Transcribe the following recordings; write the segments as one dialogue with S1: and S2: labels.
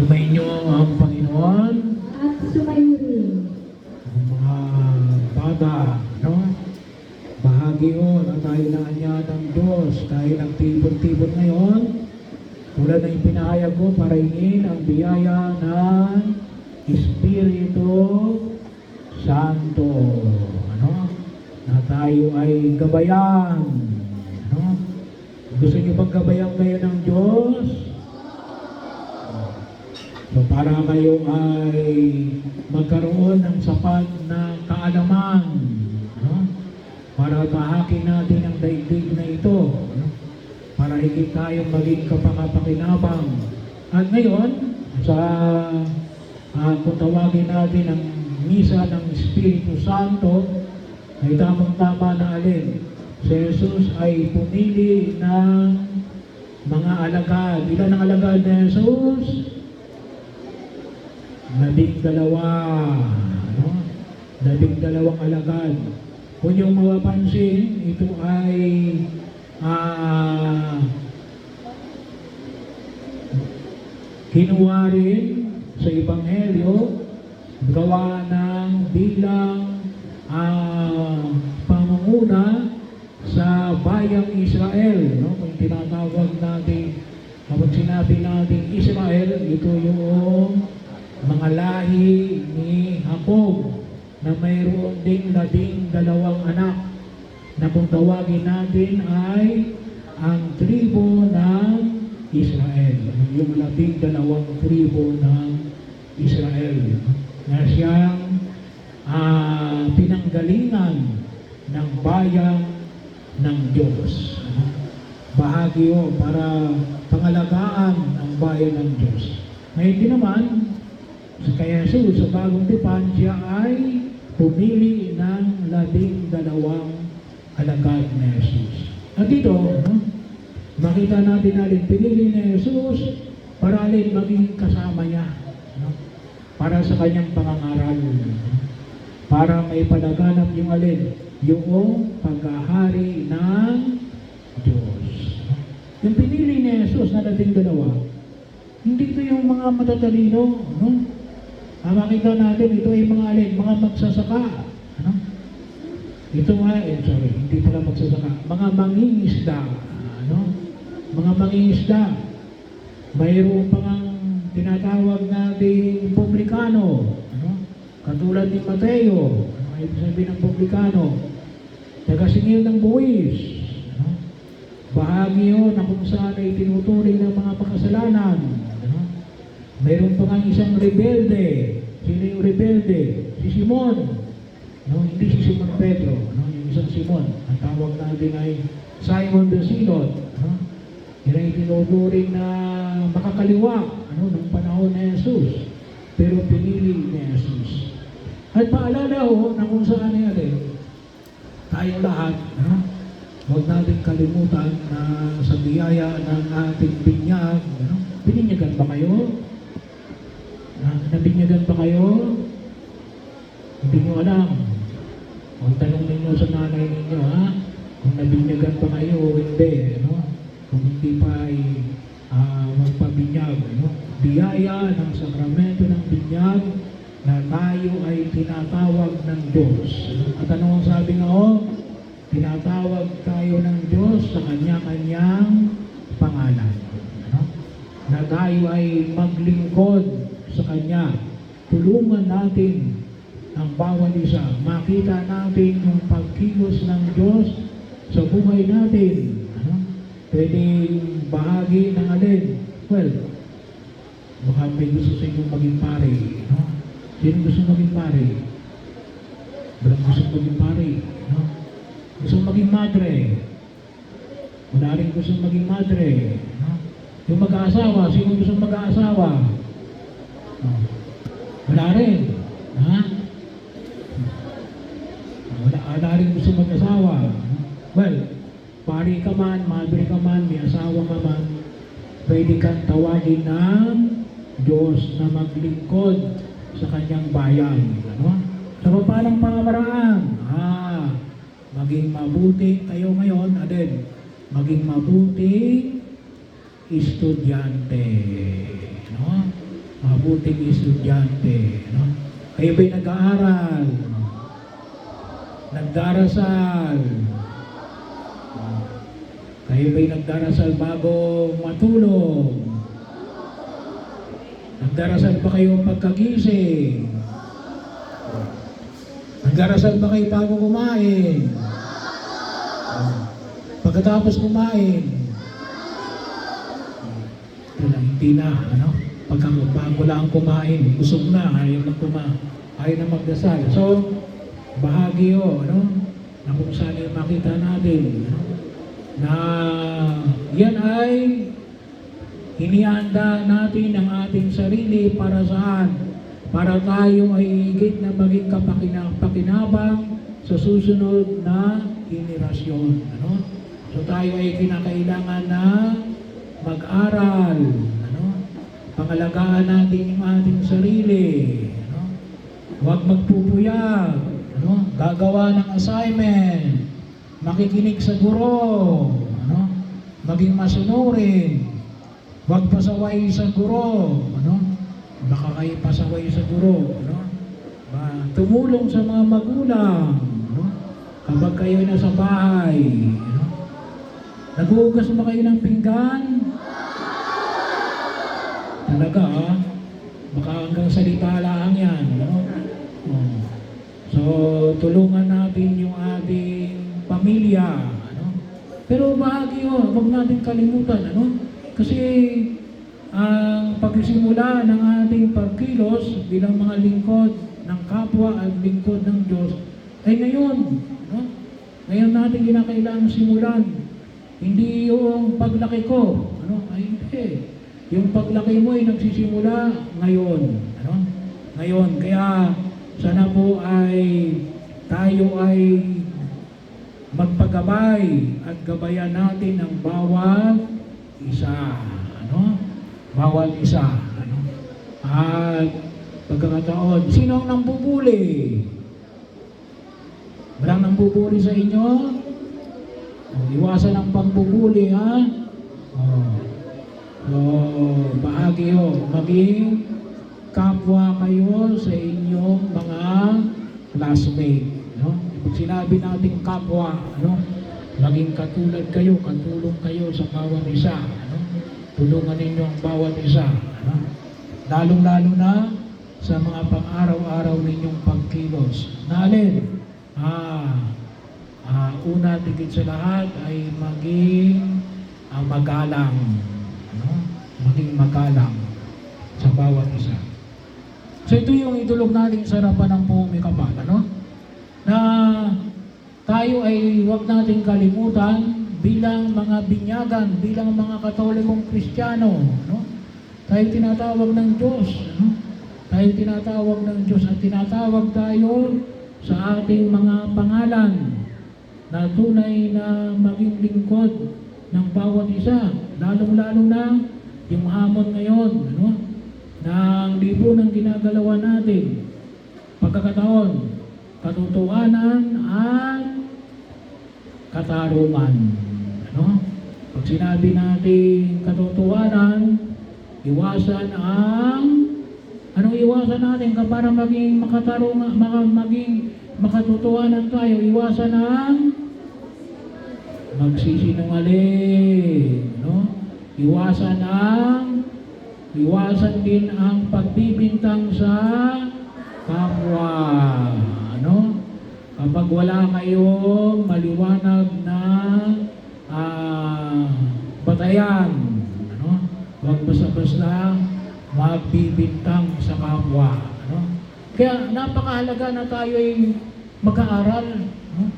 S1: Sumainyo ang Panginoon.
S2: At sumayo rin.
S1: Ang mga bata, no? Bahagi na tayo na anya ng Diyos. Tayo nagtipon-tipon ngayon. Tulad ng ipinahayag ko para hingin ang biyaya ng Espiritu Santo. Ano? Na tayo ay gabayan. Ano? Gusto niyo bang gabayan kayo ng Diyos? So para kayo ay magkaroon ng sapat na kaalaman, no? Para tahakin natin ang daigdig na ito, no? Para higit tayong maging kapakapakinabang. At ngayon, kung tawagin natin ang misa ng Espiritu Santo, ay tamang-tama na alin. Si Jesus ay pumili ng mga alagad. Ilan ang alagad ni Jesus? 12. No? 12 alagad. Kung yung mapapansin, ito ay kinuha rin sa Ebanghelyo gawa ng bilang pamanguna sa bayang Israel. No? Kung tinatawag natin, kapag sinabi natin Israel, ito yung mga lahi ni Jacob na mayroon ding 12 anak na kung tawagin natin ay ang tribo ng Israel. Yung 12 tribo ng Israel na siyang pinanggalingan ng bayang ng Diyos. Bahagi para pangalagaan ang bayan ng Diyos. Ngayon din naman, kaya Jesus sa bagong tipan, siya ay pumili ng 12 alagad na Jesus. At dito, makita natin alin pinili ni Jesus para alin maging kasama niya, para sa kanyang pangangaral, para may palaganap yung alin, yung paghahari ng Diyos. Yung pinili ni Jesus na 12, hindi ito yung mga matatalino, no? Makita natin, ito ay mga alin, mga magsasaka. Ano? Ito nga, hindi pala magsasaka. Mga mangingisda. Ano? Mga mangingisda. Mayroon pa nga tinatawag natin publikano. Ano? Katulad ni Mateo. Ano ibig sabihin ng publikano? Tagasingil ng buwis. Ano? Bahagi yun na kung saan ay tinuturing ng mga pakasalanan. Mayroon pa nga isang rebelde. Sino yung rebelde? Si Simon. No, hindi si Simon Pedro. No, yung isang Simon. Ang tawag natin ay Simon the Zealot. No? Yan ay tinuturing na makakaliwa ng panahon ni Jesus. Pero pinili ni Jesus. At paalala na kung saan yan tayo lahat, huwag natin kalimutan na sa biyaya ng ating binyag. Bininyagan ba kayo? Nabinyagan ba kayo? Hindi nyo alam. Kung tanong ninyo sa nanay ninyo, kung nabinyagan ba kayo o hindi, kung hindi pa ay magpabinyag. Biyaya ng sakramento ng binyag na tayo ay tinatawag ng Diyos. At ano ang sabi nga tinatawag tayo ng Diyos sa kanya-kanyang pangalan. Na tayo ay maglingkod sa Kanya. Tulungan natin ang bawat isa. Makita natin yung pagkilos ng Diyos sa buhay natin. Pwedeng bahagi ng alin. Well, baka may gusto sa inyong maging pare. Sino gusto maging pare? Walang gusto maging pare. Gusto maging madre. Wala rin gusto maging madre. Yung mag-aasawa, sino gusto mag-aasawa? Wala rin. Wala rin gusto mag-asawa. Well, pari ka man, madre ka man, may asawa ka man, pwede kang tawagin ng Diyos na maglingkod sa kanyang bayan. Sa papalang pamamaraan, maging mabuti kayo ngayon, maging mabuti estudyante. mabuting estudyante. No? Kayo ba'y nag-aaral? Nagdarasal? Kayo ba'y nagdarasal bago matulog? Nagdarasal ba kayo pagkagising? Nagdarasal ba kayo bago kumain? Pagkatapos kumain? Wala, hindi na, ano? Bago lang kumain, busog na, ayaw na magdasal. So, bahagi yun, ano? Na kung saan yung makita natin, ano? Na yan ay hinihanda natin ang ating sarili para saan? Para tayo ay higit na maging kapakinabang sa susunod na henerasyon. Ano? So tayo ay kinakailangan na mag-aral. Ano? Pangalagaan natin yung ating sarili. Ano? Huwag magpupuyag. Ano? Gagawa ng assignment. Makikinig sa guro. Ano? Maging masunurin. Huwag pasaway sa guro. Ano? Baka kayo pasaway sa guro. Ano? Tumulong sa mga magulang. Ano? Kapag kayo nasa bahay. Ano? Naguhugas ba kayo ng pinggan? Talaga, ah? Baka hanggang salita lang yan. Ano? Oh. So, tulungan natin yung ating pamilya. Ano? Pero bahagi yun, huwag natin kalimutan. Ano? Kasi ang pagsisimula ng ating pagkilos bilang mga lingkod ng kapwa at lingkod ng Diyos ay ngayon. No? Ngayon natin kinakailangan simulan. Hindi yung paglaki ko. Ano? Ay hindi. Yung paglaki mo ay nagsisimula ngayon. Ano? Ngayon. Kaya sana po ay tayo ay magpagabay at gabayan natin ang bawat isa. Ano? Bawat isa. Ano? At pagkakataon, sino ang nambubuli? Walang nambubuli sa inyo? Iwasan ang pambubuli, ha? Bahagi yun. Maging kapwa kayo sa inyong mga classmate. No? Pag sinabi natin kapwa, ano? Maging katulad kayo, katulong kayo sa bawat isa. Ano? Tulungan ninyo ang bawat isa. Ano? Lalong-lalo na sa mga pang-araw-araw ninyong pagkilos. Naalin, una tigit sa lahat ay maging magalang. Ano? Maging magalang sa bawat isa. So ito yung idulog natin sa harapan ng buong kapal. Ano? Na tayo ay huwag nating kalimutan bilang mga binyagan, bilang mga Katolikong Kristiyano, no? Tayo tinatawag ng Diyos, no? Tayo tinatawag ng Diyos at tinatawag tayo sa ating mga pangalan na tunay na maging lingkod ng bawat isa, lalong-lalo na yung hamon ngayon, no? Ng libo ng ginagalawan natin, pagkakataon, katotohanan at katarungan. Ano? Pag sinabi natin katotohanan, iwasan ang anong iwasan natin para maging makatarungan, maging makatotohanan tayo, iwasan ang magsisinungaling, no? Iwasan din ang pagbibintang sa kapwa, ano? Kapag wala kayong maliwanag na batayan, ano? Huwag basta-basta magbibintang sa kapwa, ano? Kaya napakahalaga na tayo ay mag-aaral, no?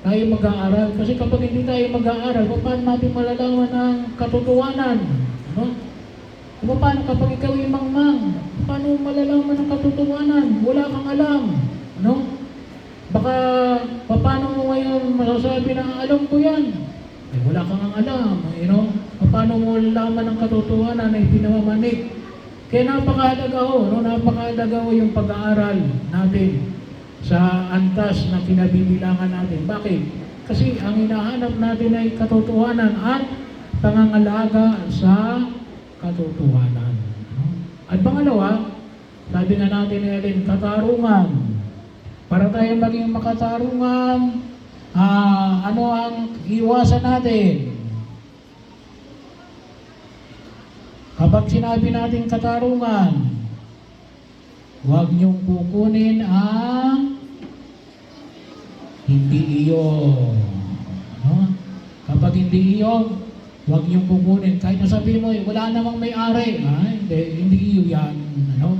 S1: Tayo mag-aaral kasi kapag hindi tayo mag-aaral, paano natin malalaman ang katotohanan, no? Paano kapag ikaw ay mangmang, paano malalaman ang katotohanan? Wala kang alam, no? Baka, paano mo ngayon masasabi na alam ko yan? Eh, wala kang alam, you know? Paano mo lalaman ang katotohanan ay pinamamanik? Kaya napakahalaga ho, no? Napakahalaga ho yung pag-aaral natin sa antas na kinabibilangan natin. Bakit? Kasi ang hinahanap natin ay katotohanan at pangangalaga sa katotohanan. No? At pangalawa, sabi nga natin ni Ellen, katarungan. Para tayo maging makatarungan, ano ang iwasan natin? Kapag sinabi natin katarungan, huwag niyong kukunin ang hindi iyo. No? Kapag hindi iyo, huwag niyong kukunin. Kahit nasabi mo, wala namang may-ari. Hindi iyo yan. Ano?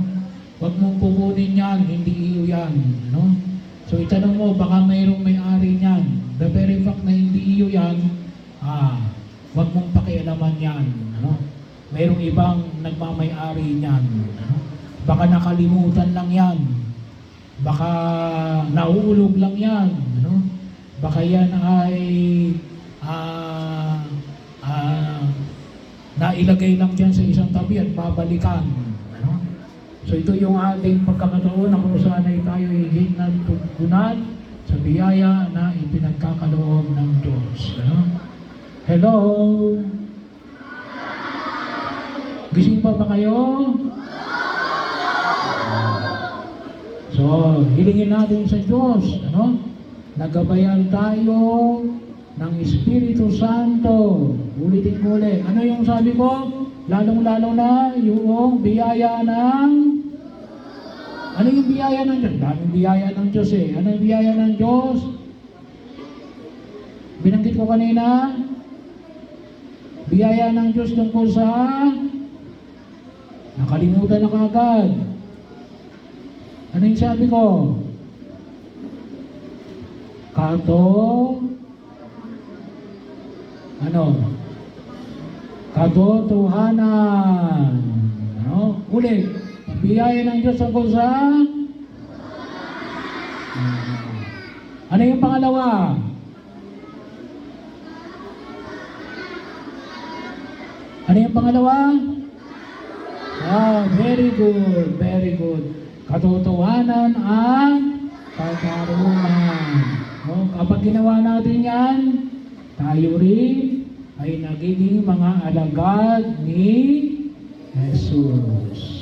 S1: Huwag mong kukunin yan, hindi iyo yan. Ano? So itanong mo, baka mayroong may-ari niyan. The very fact na hindi iyo yan, huwag mong pakialaman yan. Ano? Mayroong ibang nagmamay-ari niyan. Ano? Baka nakalimutan lang yan. Baka nahulog lang yan. Ano? Baka yan ay nailagay lang dyan sa isang tabi at babalikan. Ano? So ito yung ating pagkakataon na kung saan ay tayo higit na tugunan sa biyaya na ipinagkakaloob ng Diyos. Ano? Hello? Gising pa ba kayo? So, hilingin natin sa Diyos, ano? Nagabayan tayo ng Espiritu Santo. Ulitin ko ulit. Ano yung sabi ko? Lalong-lalo na yung biyaya ng... Ano yung biyaya ng Diyos? Daming biyaya ng Diyos eh. Ano yung biyaya ng Diyos? Binanggit ko kanina. Biyaya ng Diyos tungkol sa... Nakalimutan na kagad. Ano yung sabi ko? Ano? Katotohanan. Ano? Ulit. Biyaya ng Diyos tungkol sa... Ano yung pangalawa? Ano yung pangalawa? Very good, very good. Katotohanan at katarungan. No? Kapag ginawa natin yan, tayo rin ay nagiging mga alagad ni Jesus.